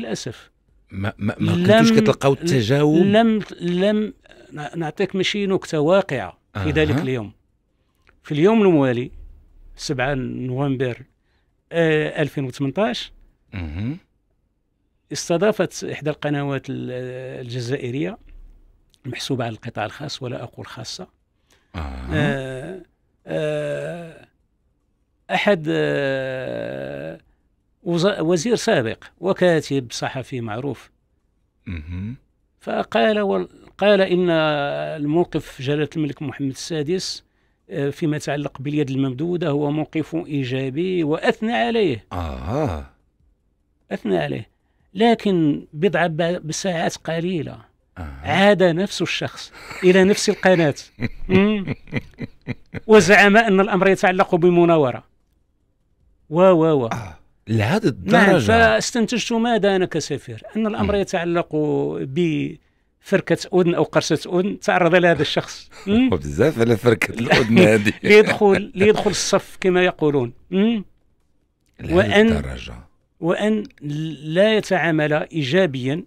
للأسف ما كنتوش كتلقاو التجاوب؟ لم نعطيك ماشي نكتة واقعة في ذلك اليوم. في اليوم الموالي 7 نوفمبر 2018 استضافت إحدى القنوات الجزائرية المحسوبة على القطاع الخاص ولا أقول خاصة أحد وزير سابق وكاتب صحفي معروف، قال إن الموقف جلالة الملك محمد السادس فيما يتعلق باليد الممدودة هو موقف إيجابي وأثنى عليه. أثنى عليه، لكن بساعات قليلة عاد نفس الشخص إلى نفس القناة وزعم أن الأمر يتعلق بمناورة لهذه الدرجة. نعم، فاستنتجت ماذا أنا كسفير؟ أن الأمر يتعلق بفركة أذن أو قرصة أذن تعرض لهذا الشخخص بزاف على فركة الأذن هذه ليدخل الصف كما يقولون. وأن لا يتعامل إيجابيا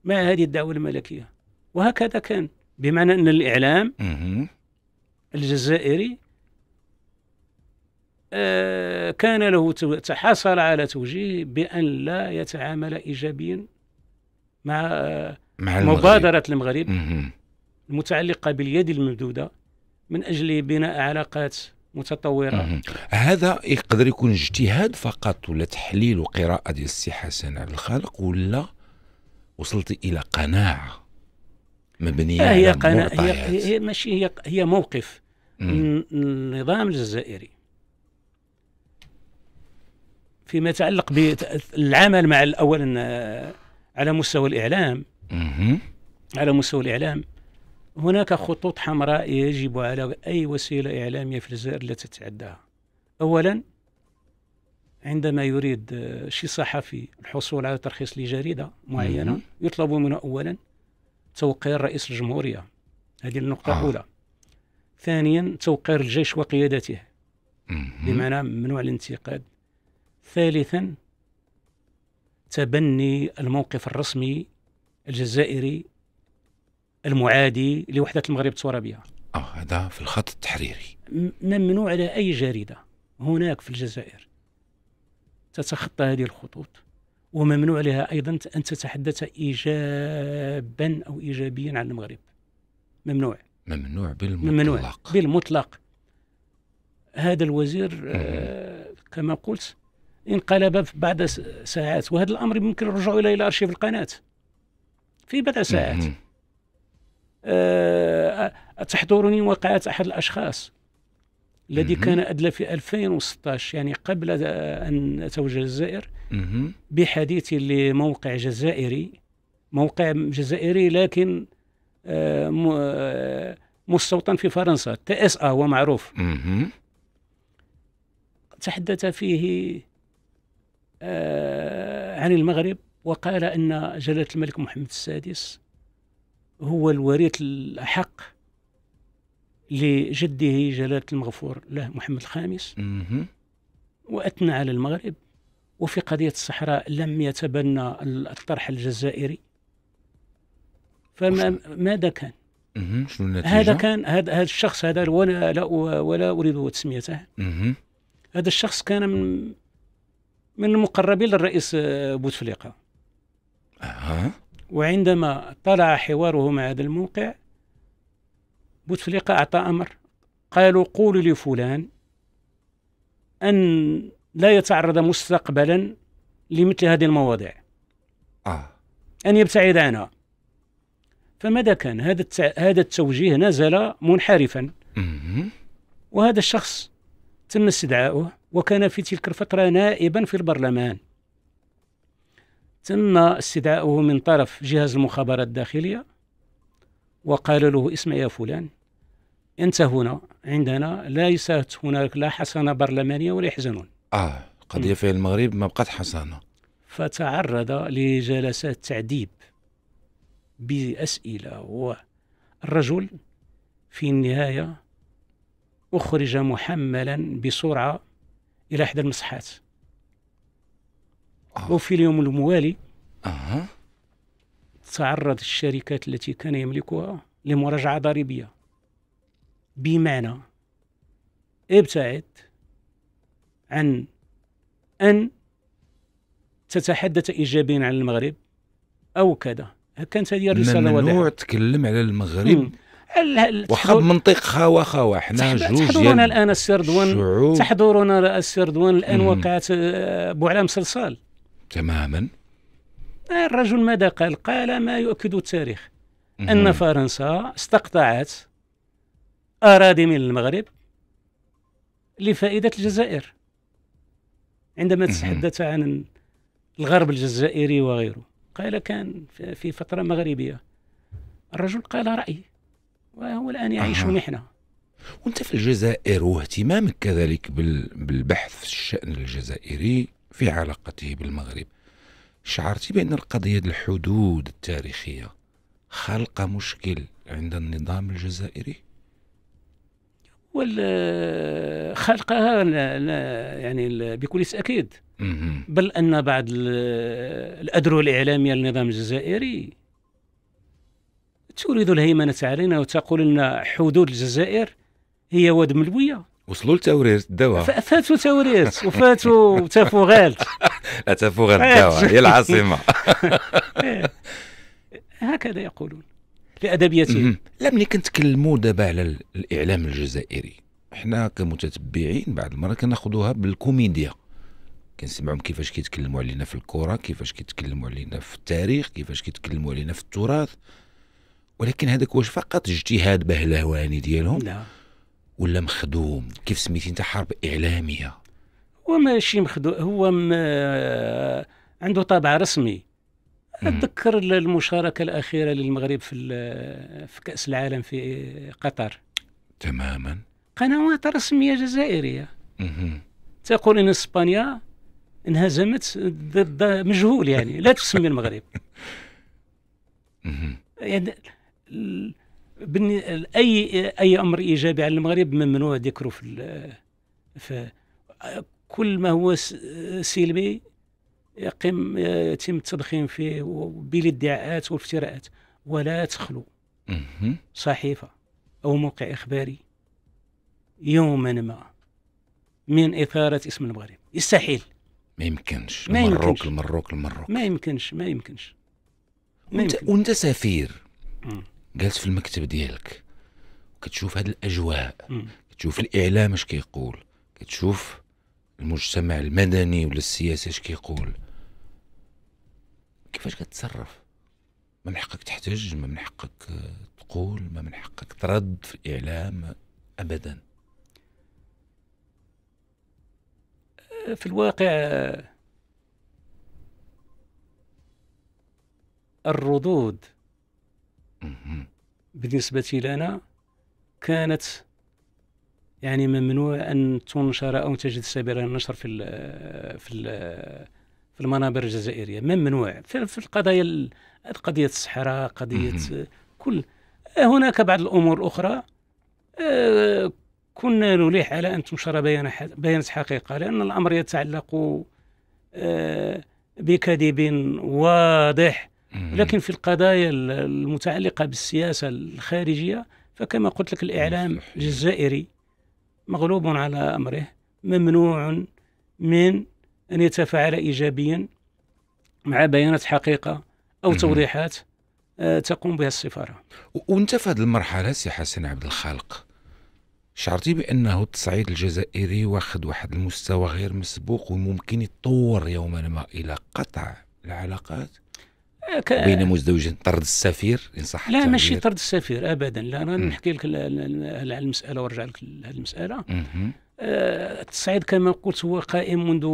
مع هذه الدعوة الملكية. وهكذا كان، بمعنى أن الإعلام الجزائري كان له حصل على توجيه بأن لا يتعامل إيجابيا مع مبادرة المغرب المتعلقة باليد الممدودة من أجل بناء علاقات متطورة. هذا يقدر يكون اجتهاد فقط ولا تحليل وقراءة ديال السي حسن عبد الخالق، ولا وصلت إلى قناعة مبنية على معطيات؟ هي موقف النظام الجزائري فيما يتعلق بالعمل مع أولا على مستوى الإعلام. على مستوى الإعلام هناك خطوط حمراء يجب على أي وسيلة إعلامية في الجزائر التي تتعداها. أولا، عندما يريد شي صحفي الحصول على ترخيص لجريدة معينة يطلب منه أولا توقير رئيس الجمهورية، هذه النقطة الأولى. ثانيا، توقير الجيش وقيادته بمعنى ممنوع الانتقاد. ثالثا، تبني الموقف الرسمي الجزائري المعادي لوحدة المغرب الترابية. هذا في الخط التحريري ممنوع على أي جريدة هناك في الجزائر تتخطى هذه الخطوط، وممنوع لها أيضا أن تتحدث إيجابا أو إيجابيا عن المغرب. ممنوع بالمطلق. هذا الوزير كما قلت انقلب بعد ساعات، وهذا الأمر يمكن الرجوع إلى أرشيف القناة في بضع ساعات. تحضرني وقعت أحد الأشخاص الذي كان أدلى في 2016، يعني قبل أن أتوجه الجزائر، بحديث لموقع جزائري، موقع جزائري لكن مستوطن في فرنسا، TSA هو معروف. تحدث فيه عن المغرب، وقال أن جلالة الملك محمد السادس هو الوريث الأحق لجده جلالة المغفور له محمد الخامس، وأثنى على المغرب. وفي قضية الصحراء لم يتبنى الطرح الجزائري. فماذا كان؟ شنو النتيجة؟ هذا كان هذا الشخص هذا، ولا أريد تسميته. هذا الشخص كان من المقربين للرئيس بوتفليقة. وعندما طلع حواره مع هذا الموقع، بوتفليقة أعطى أمر، قالوا قولوا لفلان أن لا يتعرض مستقبلا لمثل هذه المواضيع، أن يبتعد عنها. فماذا كان؟ هذا التوجيه نزل منحرفا، وهذا الشخص تم استدعاؤه، وكان في تلك الفترة نائبا في البرلمان. تم استدعاؤه من طرف جهاز المخابرات الداخلية، وقال له: اسمع يا فلان، أنت هنا عندنا ليست هناك لا حصانة برلمانية ولا يحزنون. قضية في المغرب ما بقات حصانة. فتعرض لجلسات تعذيب بأسئلة، والرجل في النهاية أخرج محملا بسرعة إلى إحدى المساحات. وفي اليوم الموالي تعرض الشركات التي كان يملكها لمراجعة ضريبية، بمعنى ابتعد عن أن تتحدث إيجابيا عن المغرب أو كذا. كانت هذه الرسالة واضحة. ممنوع تكلم على المغرب وحب منطق خاوة حنا جوج تحضرنا الآن السردوان، تحضرنا السردوان الآن وقعت بوعلام صلصال تماما. الرجل ماذا قال؟ قال ما يؤكد التاريخ أن فرنسا استقطعت أراضي من المغرب لفائدة الجزائر، عندما تحدث عن الغرب الجزائري وغيره. قال كان في فترة مغربية. الرجل قال رأي، وهو الآن يعيش نحن. وانت في الجزائر واهتمامك كذلك بالبحث في الشأن الجزائري في علاقته بالمغرب، شعرتي بأن القضية الحدود التاريخية خلق مشكل عند النظام الجزائري؟ خلقها يعني بكل تأكيد، بل أن بعض الأدرو الإعلامية للنظام الجزائري تريد الهيمنة علينا وتقول لنا حدود الجزائر هي واد ملوية. وصلوا لتوريرت الدواء، فاتوا توريرت وفاتوا تافوغالت. لا تافوغالت الدواء هي العاصمة. هكذا يقولون لأدبيتهم. لا ملي كنتكلموا دابا على الإعلام الجزائري، احنا كمتتبعين بعض المرات كناخذوها بالكوميديا، كنسمعهم كيفاش كيتكلموا علينا في الكرة، كيفاش كيتكلموا علينا في التاريخ، كيفاش كيتكلموا علينا في التراث. ولكن هذاك واش فقط اجتهاد بهلواني ديالهم؟ لا، ولا مخدوم؟ كيف سميتي انت؟ حرب إعلامية. هو ماشي مخدوم، هو عنده طابع رسمي. أتذكر المشاركة الأخيرة للمغرب في كأس العالم في قطر. تماما. قنوات رسمية جزائرية تقول إن إسبانيا انهزمت ضد مجهول، يعني لا تسمي المغرب. يعني أي أمر إيجابي على المغرب ممنوع ذكره في كل ما هو سلبي يتم التضخيم فيه بالادعاءات والافتراءات. ولا تخلو صحيفة أو موقع إخباري يوما ما من إثارة اسم المغرب. يستحيل، ما يمكنش. المروك ما يمكنش. وانت سفير جالس في المكتب ديالك وكتشوف هذه الأجواء، كتشوف الإعلام اش كيقول، كتشوف المجتمع المدني ولا السياسي اش كيقول، كيفاش كتصرف؟ ما من حقك تحتج، ما من حقك تقول، ما من حقك ترد في الإعلام أبدا. في الواقع الردود بالنسبة لنا كانت يعني ممنوع أن تنشر أو تجد سبيل النشر في المنابر الجزائرية. ممنوع في القضايا، قضية الصحراء، قضية كل. هناك بعض الأمور الأخرى كنا نليح على أن تنشر بيانات حقيقة، لأن الأمر يتعلق بكذب واضح. لكن في القضايا المتعلقة بالسياسة الخارجية فكما قلت لك الإعلام الجزائري مغلوب على أمره، ممنوع من أن يتفاعل إيجابيا مع بيانات حقيقة أو توضيحات تقوم بها السفارة. وانت في هذه المرحلة سي حسن عبد الخالق شعرتي بأنه التصعيد الجزائري واخد واحد المستوى غير مسبوق وممكن يتطور يوما ما إلى قطع العلاقات بين مزدوجين؟ طرد السفير إن صح لا، ماشي طرد السفير أبدا. لا، أنا نحكي لك على المسألة وارجع لك لهذه المسألة. التصعيد كما قلت هو قائم منذ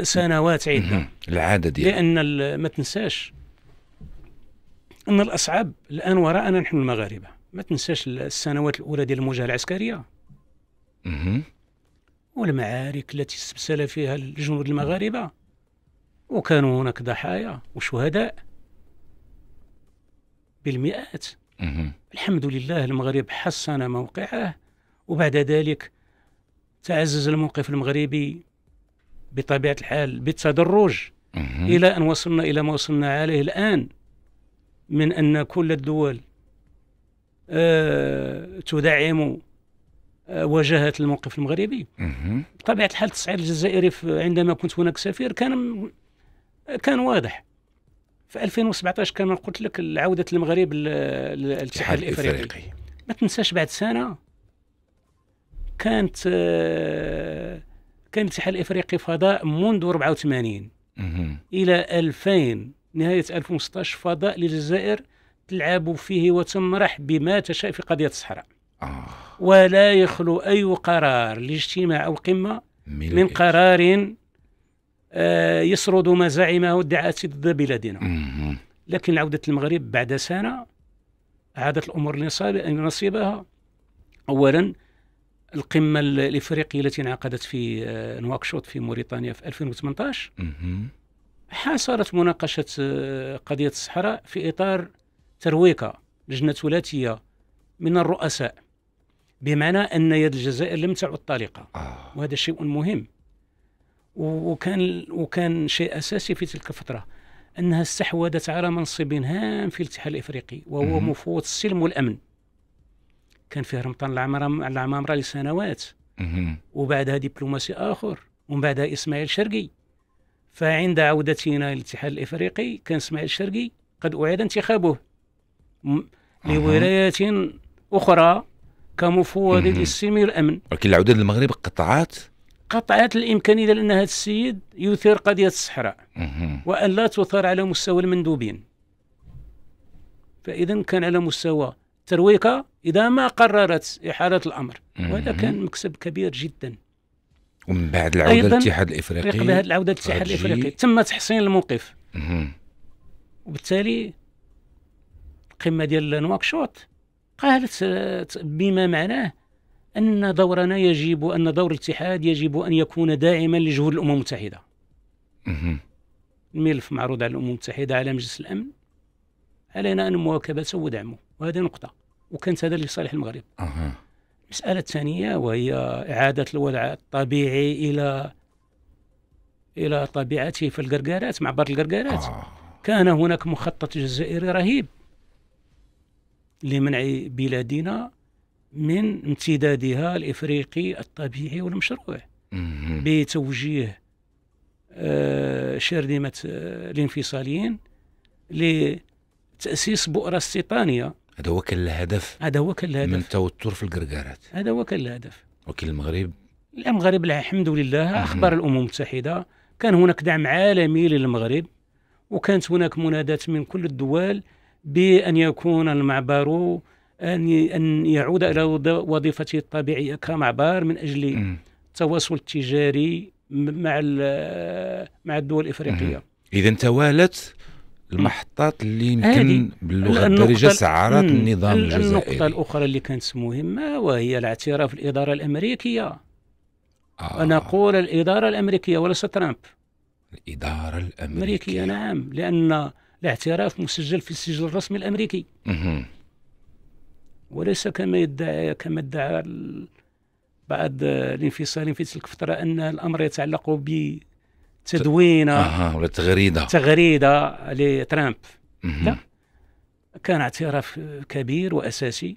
سنوات عدة. العادة ديالها، لأن ما تنساش أن الأصعب الآن وراءنا نحن المغاربة. ما تنساش السنوات الأولى ديال المواجهة العسكرية والمعارك التي استبسل فيها الجنود المغاربة، وكانوا هناك ضحايا وشهداء بالمئات. الحمد لله المغرب حسن موقعه، وبعد ذلك تعزز الموقف المغربي بطبيعة الحال بالتدرج إلى أن وصلنا إلى ما وصلنا عليه الآن، من أن كل الدول تدعم وجهة الموقف المغربي. بطبيعة الحال التصعيد الجزائري عندما كنت هناك سفير كان واضح. في 2017 كما قلت لك عودة المغرب للاتحاد الإفريقي. ما تنساش بعد سنة كان الاتحاد الإفريقي فضاء منذ 84 إلى 2000 نهاية 2016 فضاء للجزائر تلعب فيه وتمرح بما تشاء في قضية الصحراء. ولا يخلو أي قرار لاجتماع أو قمة من قرار يسرد ما زعمه ادعاءات ضد بلادنا. لكن عودة المغرب بعد سنة عادت الأمور لنصيبها. أولا القمة الإفريقية التي انعقدت في نواكشوط في موريتانيا في 2018 حاصرت مناقشة قضية الصحراء في إطار ترويكة لجنة ثلاثية من الرؤساء، بمعنى أن يد الجزائر لم تعد طالقة. وهذا شيء مهم. وكان شيء أساسي في تلك الفترة أنها استحوذت على منصب هام في الاتحاد الإفريقي، وهو مفوض السلم والأمن. كان فيه رمضان العمامرة لسنوات، وبعدها دبلوماسي آخر، ومن بعدها إسماعيل شرقي. فعند عودتنا للاتحاد الإفريقي كان إسماعيل شرقي قد أعيد انتخابه لولايات أخرى كمفوض للسلم والأمن. ولكن العودة للمغرب قطعت الإمكانية، لأن هذا السيد يثير قضية الصحراء وأن لا تثار على مستوى المندوبين. فإذا كان على مستوى ترويكة إذا ما قررت إحالة الأمر، وهذا كان مكسب كبير جدا. ومن بعد العودة للاتحاد الإفريقي، بعد العودة للاتحاد الإفريقي تم تحسين الموقف. وبالتالي القمة ديال نواكشوط قالت بما معناه أن دور الاتحاد يجب أن يكون داعما لجهود الأمم المتحدة. الملف معروض على الأمم المتحدة على مجلس الأمن، علينا أن مواكبته ودعمه، وهذه نقطة، وكانت هذا لصالح المغرب. المسألة الثانية وهي إعادة الوضع الطبيعي إلى طبيعته في القرقارات، معبر القرقارات. كان هناك مخطط جزائري رهيب لمنع بلادنا من امتدادها الإفريقي الطبيعي والمشروع، بتوجيه شرذمة الانفصاليين لتأسيس بؤرة استيطانية. هذا هو كان الهدف من التوتر في القرقارات. هذا هو كان الهدف. ولكن المغرب الحمد لله أخبر الأمم المتحدة، كان هناك دعم عالمي للمغرب، وكانت هناك منادات من كل الدول بأن يكون المعبر أن يعود إلى وظيفته الطبيعية كمعبر من أجل التواصل التجاري مع الدول الإفريقية. إذا توالت المحطات اللي يمكن باللغة الدارجة سعرت النظام الجزائري. النقطة الأخرى اللي كانت مهمة وهي الاعتراف الإدارة الأمريكية. أنا أقول الإدارة الأمريكية وليس ترامب. الإدارة الأمريكية، نعم، لأن الاعتراف مسجل في السجل الرسمي الأمريكي، وليس كما ادعى بعض الانفصاليين في تلك الفترة أن الأمر يتعلق بتدوين ولا تغريدة لترامب. لا، كان اعتراف كبير وأساسي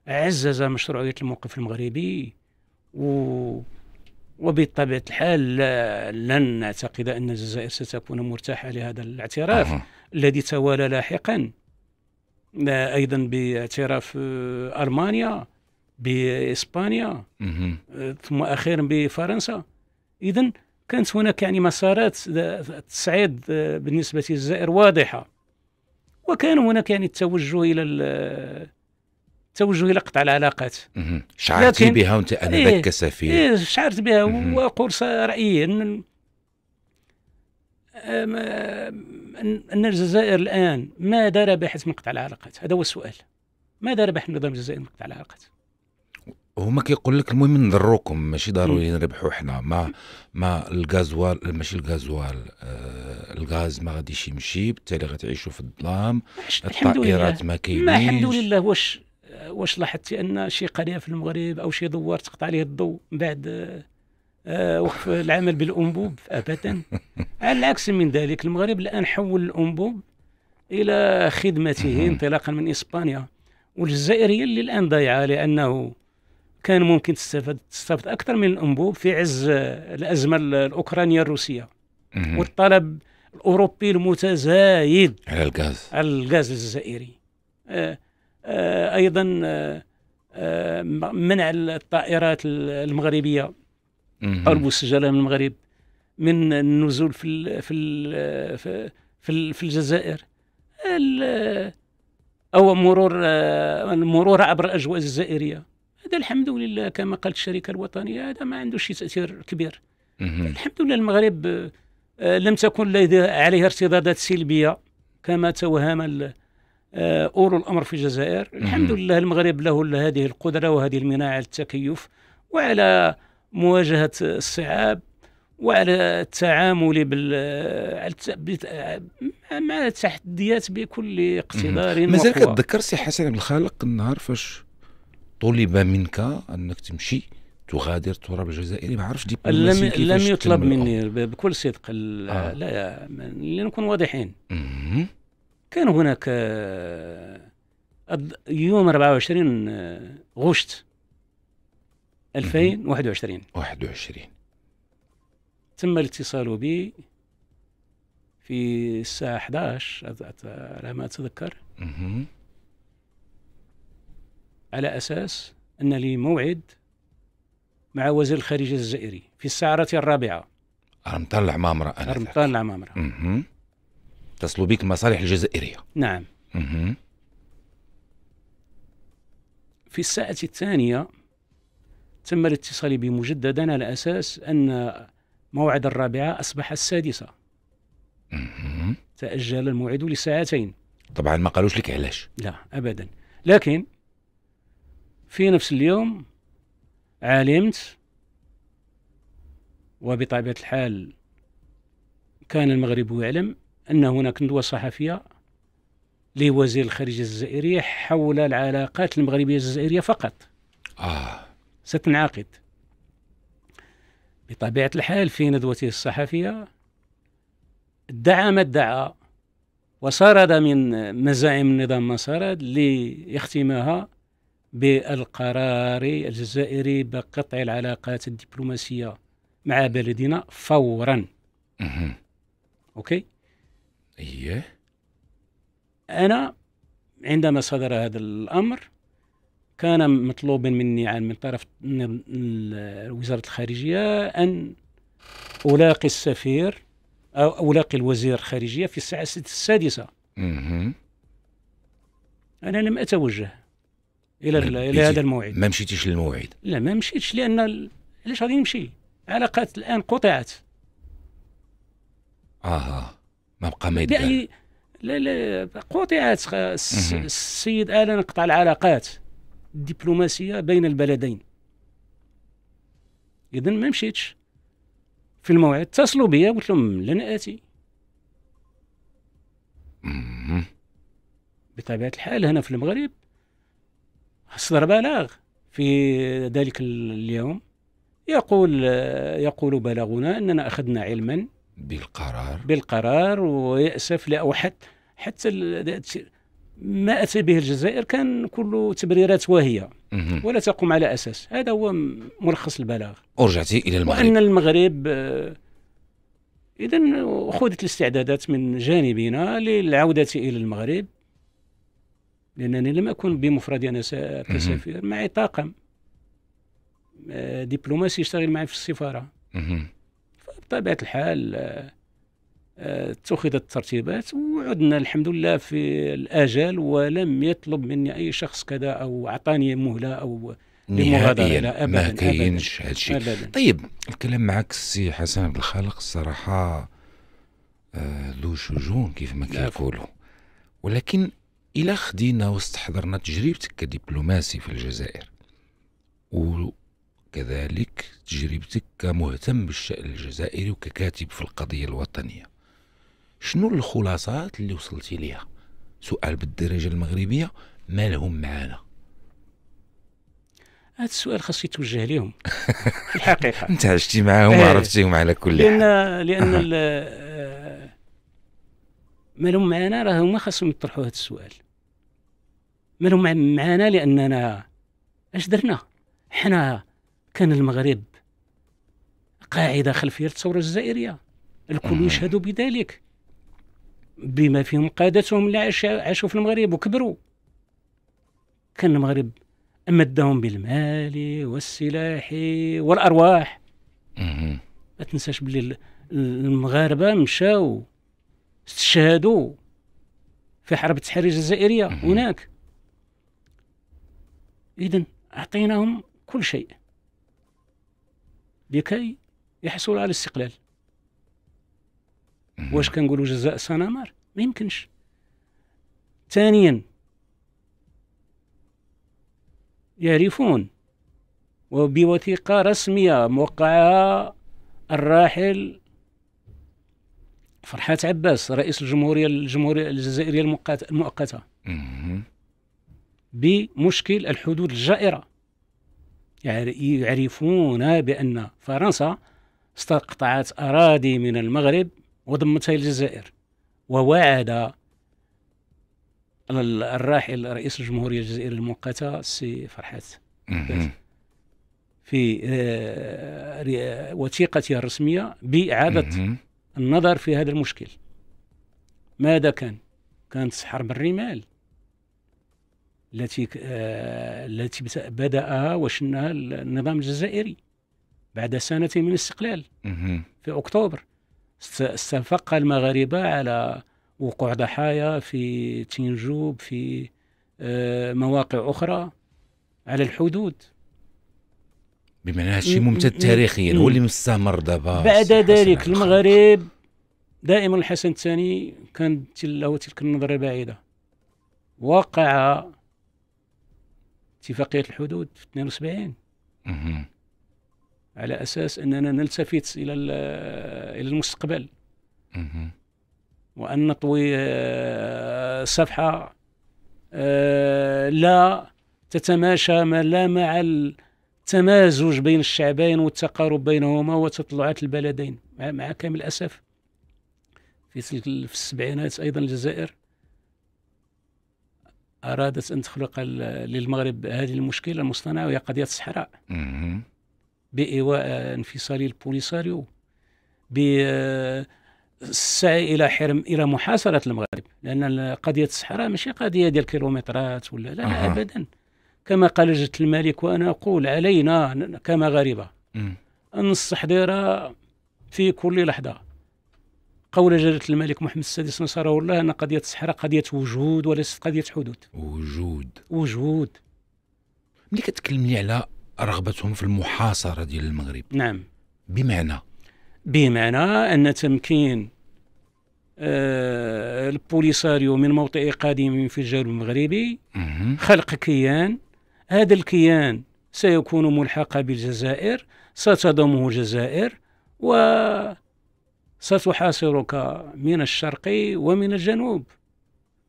عزز مشروعية الموقف المغربي، وبطبيعة الحال لن نعتقد أن الجزائر ستكون مرتاحة لهذا الاعتراف الذي توالى لاحقا، أيضا باعتراف ألمانيا، بإسبانيا، ثم أخيرا بفرنسا. إذن كانت هناك مسارات تصعيد بالنسبة للجزائر واضحة، وكان هناك التوجه إلى قطع العلاقات. شعرتي بها وأنت آنذاك كسفير؟ شعرت بها، وأقول رأيي أن الجزائر الآن ماذا ربحت من قطع العلاقات؟ هذا هو السؤال. ماذا ربح النظام الجزائري من قطع العلاقات؟ هما كيقول لك المهم نضروكم، ماشي ضروري نربحوا حنا. ما الغازوال، ماشي الغازوال، الغاز ما غاديش يمشي، بالتالي غتعيشوا في الظلام. الطائرات ما كاينينش. الحمد لله. واش لاحظتي ان شي قريه في المغرب او شي دوار تقطع عليه الضوء من بعد وقف العمل بالأنبوب أبدا. على العكس من ذلك، المغرب الآن حول الأنبوب إلى خدمته انطلاقا من إسبانيا، والجزائر هي اللي الآن ضايعة، لأنه كان ممكن تستفد أكثر من الأنبوب في عز الأزمة الأوكرانية الروسية والطلب الأوروبي المتزايد على الغاز الجزائري. أيضا منع الطائرات المغربية أو المسجلة من المغرب من النزول في الجزائر، أو المرور عبر الأجواء الجزائرية. هذا الحمد لله كما قالت الشركة الوطنية، هذا ما عنده شيء تأثير كبير. الحمد لله المغرب لم تكن عليها ارتدادات سلبية كما توهم أولو الأمر في الجزائر. الحمد لله المغرب له هذه القدرة وهذه المناعة على التكيف وعلى مواجهة الصعاب وعلى التعامل مع التحديات بكل اقتدار. مازال كتذكر سي حسن عبد الخالق النهار فاش طلب منك أنك تمشي تغادر التراب الجزائري؟ ما عرفش دبلوماسي كيفاش لم يطلب مني بكل صدق. لا لنكون واضحين. كان هناك يوم 24 غشت 2021 تم الاتصال بي في الساعة 11 على ما أتذكر، على أساس أن لي موعد مع وزير الخارجية الجزائري في الساعة 4. رمضان العمامرة. رمضان العمامرة. اتصلوا بك المصالح الجزائرية. نعم. في الساعة 2 تم الاتصال بي مجددا على أساس أن موعد 4 أصبح 6. تأجل الموعد لساعتين. طبعا ما قالوش لك علاش؟ لا أبدا، لكن في نفس اليوم علمت، وبطبيعة الحال كان المغرب يعلم، أن هناك ندوة صحفية لوزير الخارجية الجزائرية حول العلاقات المغربية الجزائرية فقط ستنعقد. بطبيعة الحال في ندوته الصحفية ادعى ما ادعى وسرد من مزاعم النظام ما سرد ليختمها بالقرار الجزائري بقطع العلاقات الدبلوماسية مع بلدنا فورا. أوكي؟ إيه. أنا عندما صدر هذا الأمر كان مطلوبا مني من طرف وزارة الخارجية أن ألاقي السفير أو ألاقي الوزير الخارجية في الساعة 6. أنا لم أتوجه إلى هذا الموعد. ما مشيتيش للموعد؟ لا ما مشيتش، لأن علاش غادي نمشي؟ علاقات الآن قطعت. ما بقى ما يدار. لا قطعت. السيد أعلن قطع العلاقات الدبلوماسية بين البلدين. إذن ما مشيتش في الموعد. اتصلوا بي قلت لهم لن آتي. بطبيعة الحال هنا في المغرب أصدر بلاغ في ذلك اليوم يقول بلاغنا أننا أخذنا علما بالقرار ويأسف حتى ما أتى به الجزائر كان كله تبريرات واهية ولا تقوم على أساس. هذا هو ملخص البلاغ. ورجعتي إلى المغرب. وأن المغرب إذن أخذت الاستعدادات من جانبنا للعودة إلى المغرب، لأنني لم أكن بمفردي أنا كسفير، معي طاقم دبلوماسي يشتغل معي في السفارة. فبطبيعة الحال اتخذت الترتيبات وعدنا الحمد لله في الآجال، ولم يطلب مني أي شخص كذا أو أعطاني مهلة أو نهائيا. ما كاينش هذا الشيء. طيب الكلام معك سي حسن عبد الخالق الصراحة ذو شجون كيف ما كيقولوا، ولكن إلا خدينا واستحضرنا تجربتك كدبلوماسي في الجزائر وكذلك تجربتك كمهتم بالشأن الجزائري وككاتب في القضية الوطنية، شنو الخلاصات اللي وصلتي ليها؟ سؤال بالدرجة المغربية، ما لهم معانا؟ هذا السؤال خاص يتوجه لهم في الحقيقة. أنت عشتي معهم وعرفتيهم على كل حال. لأن ما لهم معنا راه هما خاصهم يطرحوا هذا السؤال. ما لهم معنا لأننا اش درنا؟ حنا كان المغرب قاعدة خلفية الثورة الجزائرية، الكل يشهد بذلك، بما فيهم قادتهم اللي عاشوا في المغرب وكبروا. كان المغرب أمدهم بالمال والسلاح والأرواح. ما تنساش بلي المغاربة مشاو استشهدوا في حرب التحرير الجزائرية هناك. إذن أعطيناهم كل شيء لكي يحصلوا على الاستقلال. واش كنقولوا جزاء سنامر؟ ما يمكنش. ثانيا يعرفون وبوثيقة رسمية موقعها الراحل فرحات عباس رئيس الجمهورية الجزائرية المؤقتة بمشكل الحدود الجائرة. يعرفون بأن فرنسا استقطعت أراضي من المغرب وضمتها الجزائر، ووعد الراحل رئيس الجمهورية الجزائرية المؤقتة السي فرحات في وثيقته الرسمية بإعادة النظر في هذا المشكل. ماذا كانت حرب الرمال التي بدأها وشنها النظام الجزائري بعد سنة من الاستقلال في أكتوبر. استفق المغاربة على وقوع ضحايا في تنجوب، في مواقع أخرى على الحدود. بمعنى هادشي ممتد تاريخيا هو اللي مستمر دابا. بعد ذلك المغرب دائما الحسن الثاني كانت له تلك النظرة البعيدة. وقع اتفاقية الحدود في 72 على أساس أننا نلتفت إلى المستقبل وأن نطوي صفحة لا تتماشى لا مع التمازج بين الشعبين والتقارب بينهما وتطلعات البلدين. مع كامل الأسف في السبعينات أيضا الجزائر أرادت أن تخلق للمغرب هذه المشكلة المصطنعة وهي قضية الصحراء بإيواء انفصال البوليساريو، بالسعي إلى محاصرة المغرب، لأن قضية الصحراء ماشي قضية ديال كيلومترات ولا لا أبدا. كما قال جلالة الملك وأنا أقول علينا كمغاربة أن نستحضر في كل لحظة قول جلالة الملك محمد السادس نصره الله أن قضية الصحراء قضية وجود وليست قضية حدود. وجود. ملي كتكلمني على رغبتهم في المحاصرة ديال المغرب، نعم، بمعنى أن تمكين البوليساريو من موطئ قادم في الجنوب المغربي، خلق كيان، هذا الكيان سيكون ملحقا بالجزائر، ستضمه الجزائر وستحاصرك من الشرق ومن الجنوب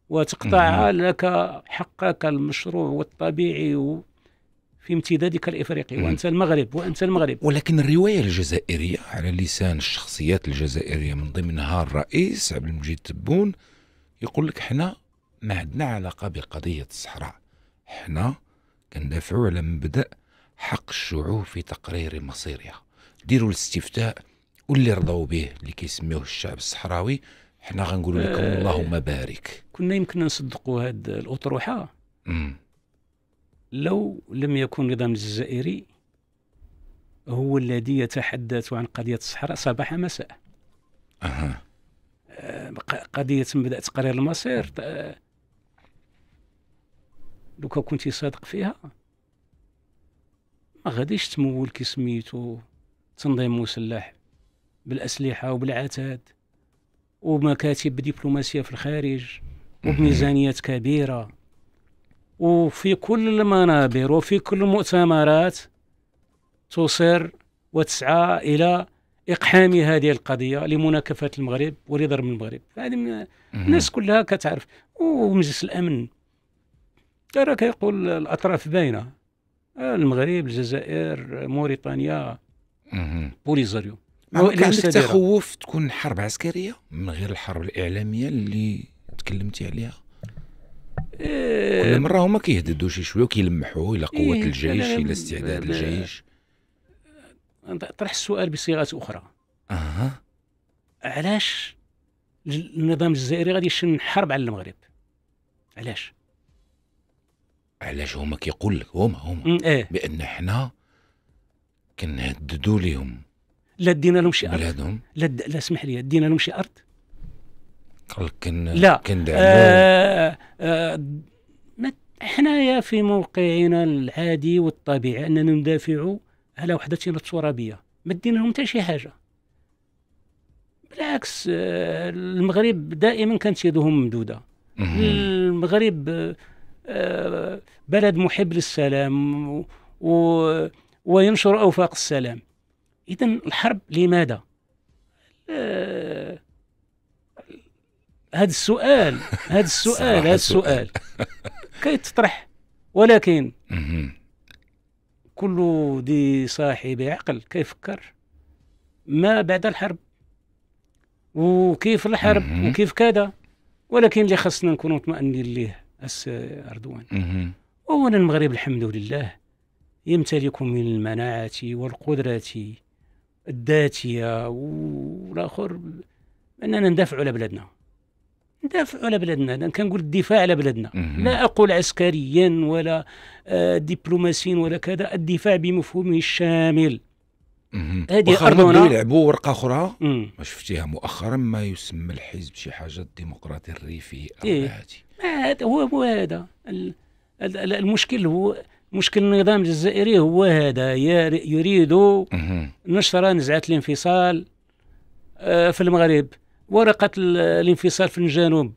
وتقطع لك حقك المشروع والطبيعي في امتدادك الإفريقي وأنت المغرب. ولكن الرواية الجزائرية على لسان الشخصيات الجزائرية من ضمنها الرئيس عبد المجيد تبون يقول لك حنا ما عندنا علاقة بقضية الصحراء، حنا كندافعوا على مبدأ حق الشعوب في تقرير مصيرها. ديروا الاستفتاء واللي رضوا به اللي كيسميوه الشعب الصحراوي حنا غنقولوا لكم اللهم بارك. كنا يمكن نصدقوا هذه الأطروحة لو لم يكن النظام الجزائري هو الذي يتحدث عن قضية الصحراء صباح مساء. قضية مبدأ تقرير المصير لو كنتي صادق فيها ما غاديش تمول كي سميتو تنظيم مسلح بالأسلحة وبالعتاد ومكاتب دبلوماسية في الخارج وبميزانيات كبيرة وفي كل المنابر وفي كل المؤتمرات تصر وتسعى إلى إقحام هذه القضية لمناكفة المغرب ولضرب المغرب. هذه الناس كلها كتعرف. ومجلس الأمن ترى كيقول الأطراف باينة، المغرب، الجزائر، موريتانيا، بوليزاريو. ما كان عندك تخوف تكون حرب عسكريه من غير الحرب الاعلاميه اللي تكلمتي عليها؟ كل مره هما كيهددوا شي شويه وكيلمحوا الى قوه الجيش، الى استعداد الجيش. طرح السؤال بصيغه اخرى. علاش النظام الجزائري غادي يشن حرب على المغرب؟ علاش هما كيقول لك هما بان حنا كنهددوا ليهم، لا دينا لهم شي بلادهم، لا اسمح لي، دينا لهم شي ارض؟ قال لك لا حنايا في موقعنا العادي والطبيعي اننا ندافع على وحدتنا الترابيه، ما دينا لهم حتى شي حاجه. بالعكس، المغرب دائما كانت يدهم ممدوده. المغرب بلد محب للسلام وينشر اوفاق السلام. اذا الحرب لماذا؟ هذا السؤال كيتطرح، ولكن كل ذي صاحب عقل كيفكر ما بعد الحرب وكيف الحرب وكيف كذا. ولكن اللي خصنا نكونوا مطمئنين ليه أردوان. أولا المغرب الحمد لله يمتلك من المناعة والقدرة الذاتية والآخر أننا ندافع على بلادنا. أنا كنقول الدفاع على بلادنا، لا أقول عسكريا ولا دبلوماسيا ولا كذا، الدفاع بمفهومه الشامل. هذه أرضنا. يلعبوا ورقة أخرى ما شفتيها مؤخرا، ما يسمى الحزب شي حاجة الديمقراطي الريفي أو هو هذا المشكل. هو مشكل النظام الجزائري هو هذا، يريد نشر نزعة الانفصال في المغرب، ورقة الانفصال في الجنوب.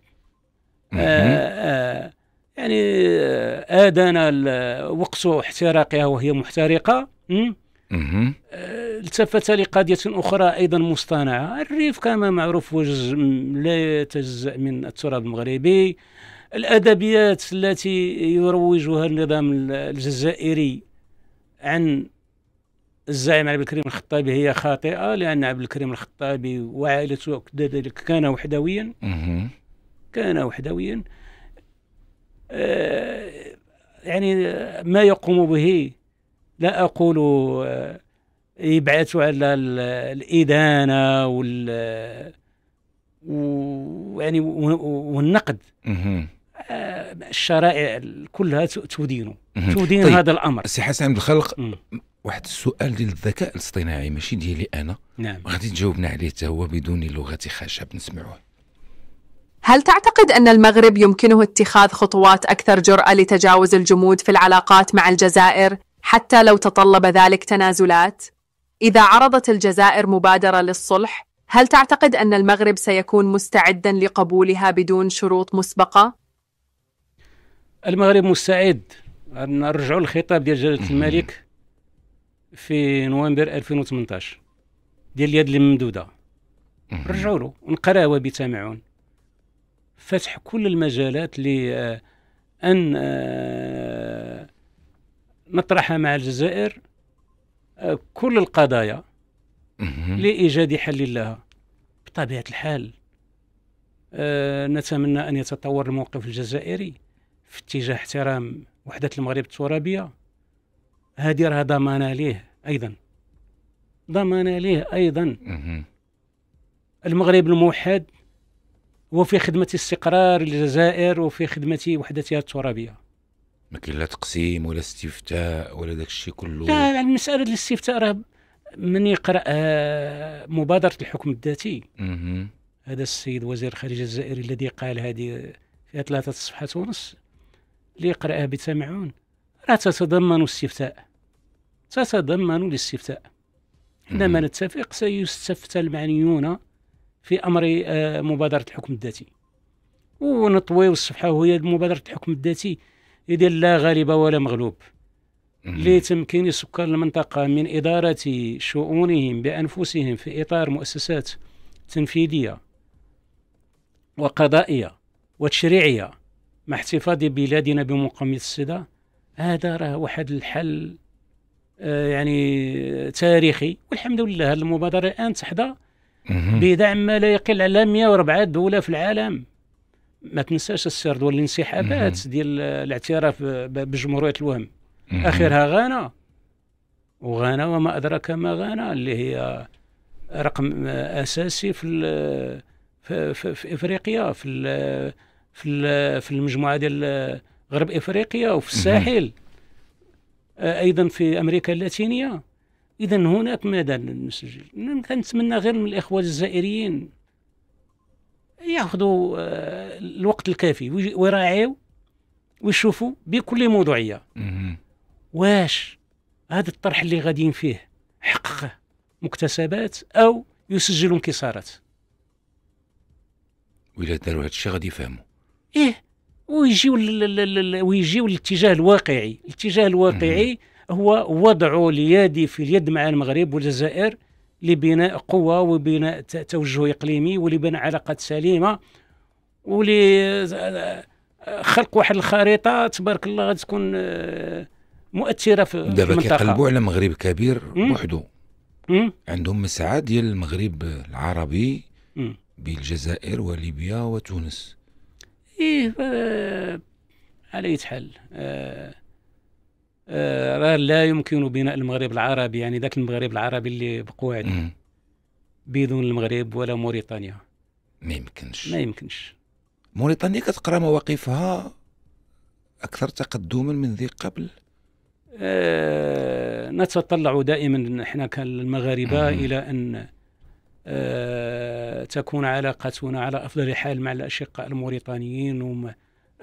يعني آذان وقت احتراقها وهي محترقة. التفت لقضية أخرى أيضا مصطنعة. الريف كما معروف وجزء لا يتجزأ من التراب المغربي. الأدبيات التي يروجها النظام الجزائري عن الزعيم عبد الكريم الخطابي هي خاطئة، لأن عبد الكريم الخطابي وعائلته كذلك كان وحدويا. يعني ما يقوم به لا أقول يبعث على الإدانة يعني والنقد. الشرائع كلها تدين طيب. هذا الأمر. سي حسن عبد الخالق، واحد السؤال ديال الذكاء الاصطناعي ماشي ديالي أنا. نعم. غادي تجاوبنا عليه حتى هو بدون لغة خشب نسمعوه. هل تعتقد أن المغرب يمكنه اتخاذ خطوات أكثر جرأة لتجاوز الجمود في العلاقات مع الجزائر حتى لو تطلب ذلك تنازلات؟ إذا عرضت الجزائر مبادرة للصلح، هل تعتقد أن المغرب سيكون مستعدا لقبولها بدون شروط مسبقة؟ المغرب مستعد. نرجعوا الخطاب ديال جلالة الملك في نوفمبر 2018 ديال اليد الممدودة، رجعوا له ونقراوه بتمعن. فتح كل المجالات لأن نطرح مع الجزائر كل القضايا لإيجاد حل لها. بطبيعة الحال نتمنى أن يتطور الموقف الجزائري في اتجاه احترام وحدة المغرب الترابية. هذه راه ضمانة ليه أيضا. المغرب الموحد هو في خدمة استقرار الجزائر وفي خدمة وحدتها الترابية. ما كاين لا تقسيم ولا استفتاء ولا داك الشيء كله. لا، المسألة الاستفتاء راه من يقرأ مبادرة الحكم الذاتي. هذا السيد وزير الخارجية الجزائري الذي قال هذه فيها 3 صفحات ونص، اللي يقرأها بتمعن راه تتضمن الاستفتاء. عندما نتفق سيستفتى المعنيون في أمر مبادرة الحكم الذاتي، ونطويو الصفحة. وهي مبادرة الحكم الذاتي ديال لا غالب ولا مغلوب، لتمكين سكان المنطقة من إدارة شؤونهم بأنفسهم في إطار مؤسسات تنفيذية وقضائية وتشريعية، مع احتفاظ بلادنا بمقومية الصدى. هذا راه واحد الحل يعني تاريخي، والحمد لله المبادرة الآن تحظى بدعم ما لا يقل على 104 دولة في العالم. ما تنساش السير دول الانسحابات ديال الاعتراف بجمهورية الوهم، آخرها غانا، وغانا وما أدراك ما غانا اللي هي رقم أساسي في إفريقيا، في المجموعة ديال غرب إفريقيا وفي الساحل، أيضا في أمريكا اللاتينية. إذا هناك ماذا نسجل. كنتمنى غير من الإخوة الجزائريين يأخذوا الوقت الكافي ويراعيوا ويشوفوا بكل موضوعية واش هذا الطرح اللي غاديين فيه حقق مكتسبات أو يسجل انكسارات. وإلا داروا هذا الشيء غادي يفهموا ويجيو للاتجاه الواقعي. الاتجاه الواقعي هو وضع اليد في اليد مع المغرب والجزائر لبناء قوة وبناء توجه إقليمي ولبناء علاقات سليمة ولخلق واحد الخريطة تبارك الله غادي تكون مؤثرة في المنطقة. دابا كيقلبوا على مغرب كبير بوحدو، عندهم مسعى ديال المغرب العربي بالجزائر وليبيا وتونس. على أي حال لا يمكن بناء المغرب العربي، يعني ذاك المغرب العربي اللي بقواعد بدون المغرب ولا موريتانيا. ما يمكنش. موريتانيا كتقرا مواقفها أكثر تقدما من ذي قبل. نتطلع دائما نحن كالمغاربة إلى أن تكون علاقتنا على أفضل حال مع الأشقاء الموريتانيين،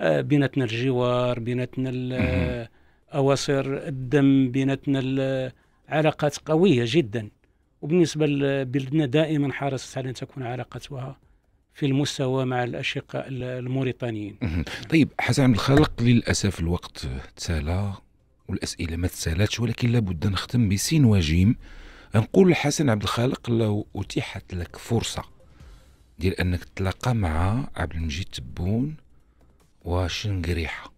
بيناتنا الجوار، بيناتنا أواصر الدم، بيناتنا علاقات قوية جدا. وبالنسبة لبلدنا دائما حرصت على أن تكون علاقتها في المستوى مع الأشقاء الموريتانيين. طيب حسن عبد الخالق، للأسف الوقت تسالى والأسئلة ما تسالتش، ولكن لابد نختم بسين وجيم. نقول حسن عبد الخالق، لو أتيحت لك فرصة ديال أنك تتلاقى مع عبد المجيد تبون وشنقريحة،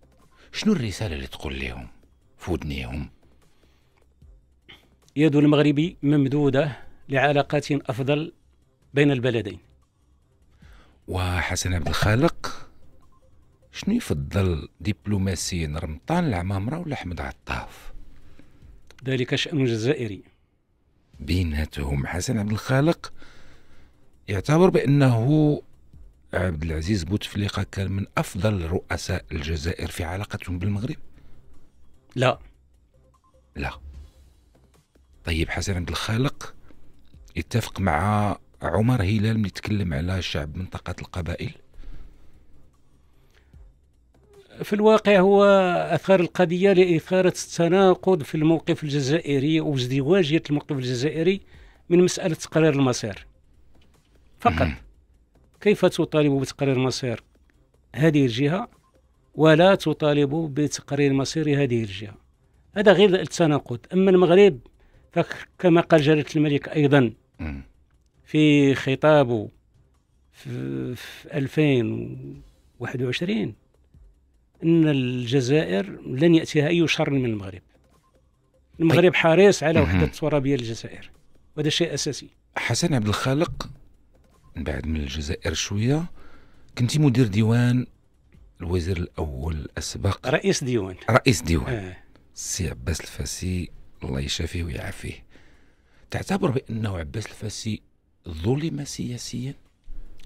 شنو الرسالة اللي تقول لهم في ودنيهم؟ يد المغربي ممدودة لعلاقات أفضل بين البلدين. وحسن عبد الخالق، شنو يفضل دبلوماسيا، رمضان العمامرة ولا أحمد عطاف؟ ذلك شأن جزائري. بيناتهم حسن عبد الخالق يعتبر بأنه عبد العزيز بوتفليقة كان من أفضل رؤساء الجزائر في علاقتهم بالمغرب؟ لا. طيب حسن عبد الخالق يتفق مع عمر هلال من يتكلم على شعب منطقة القبائل؟ في الواقع هو أثار القضية لإثارة التناقض في الموقف الجزائري وازدواجية الموقف الجزائري من مسألة تقرير المصير فقط. كيف تطالب بتقرير مصير هذه الجهة ولا تطالب بتقرير مصير هذه الجهة؟ هذا غير التناقض. أما المغرب فكما قال جلالة الملك أيضا في خطابه في 2021 أن الجزائر لن يأتيها أي شر من المغرب. المغرب حريص على وحدة ترابية للجزائر، وهذا شيء أساسي. حسن عبد الخالق، بعد من الجزائر شوية كنتي مدير ديوان الوزير الأول الأسبق، رئيس ديوان السي عباس الفاسي الله يشافيه ويعافيه. تعتبر بأنه عباس الفاسي ظلم سياسيا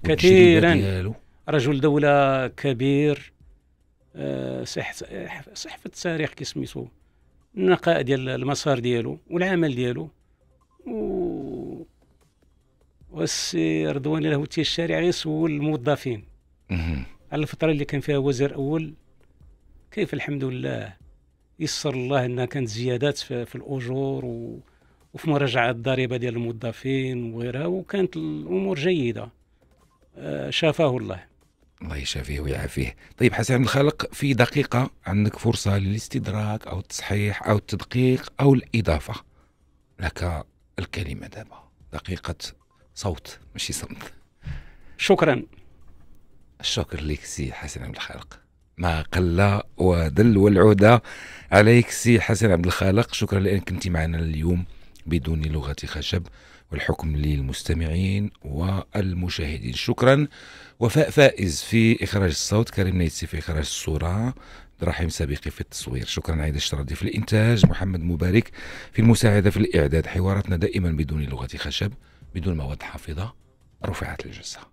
كثيرا؟ رجل دولة كبير، صحفة التاريخ كيسميتو، النقاء ديال المسار ديالو والعمل ديالو، والسي رضوان له الشارع يسول الموظفين على الفترة اللي كان فيها وزير أول كيف الحمد لله يسر الله أنها كانت زيادات في الأجور وفي مراجعة الضريبة ديال الموظفين وغيرها، وكانت الأمور جيدة. شافاه الله يشافيه ويعافيه. طيب حسن عبد الخالق، في دقيقة عندك فرصة للاستدراك أو التصحيح أو التدقيق أو الإضافة، لك الكلمة دابا، دقيقة صوت ماشي صمت. شكرا. الشكر لك سي حسن عبد الخالق. ما قل ودل، والعودة عليك سي حسن عبد الخالق. شكرا لأنك كنت معنا اليوم بدون لغة خشب، والحكم للمستمعين والمشاهدين. شكرا. وفاء فائز في إخراج الصوت، كريم نيتسي في إخراج الصورة، رحيم سابقي في التصوير. شكرا عايدة الشردي في الإنتاج، محمد مبارك في المساعدة في الإعداد. حواراتنا دائما بدون لغة خشب، بدون مواد حافظة. رفعت الجثة.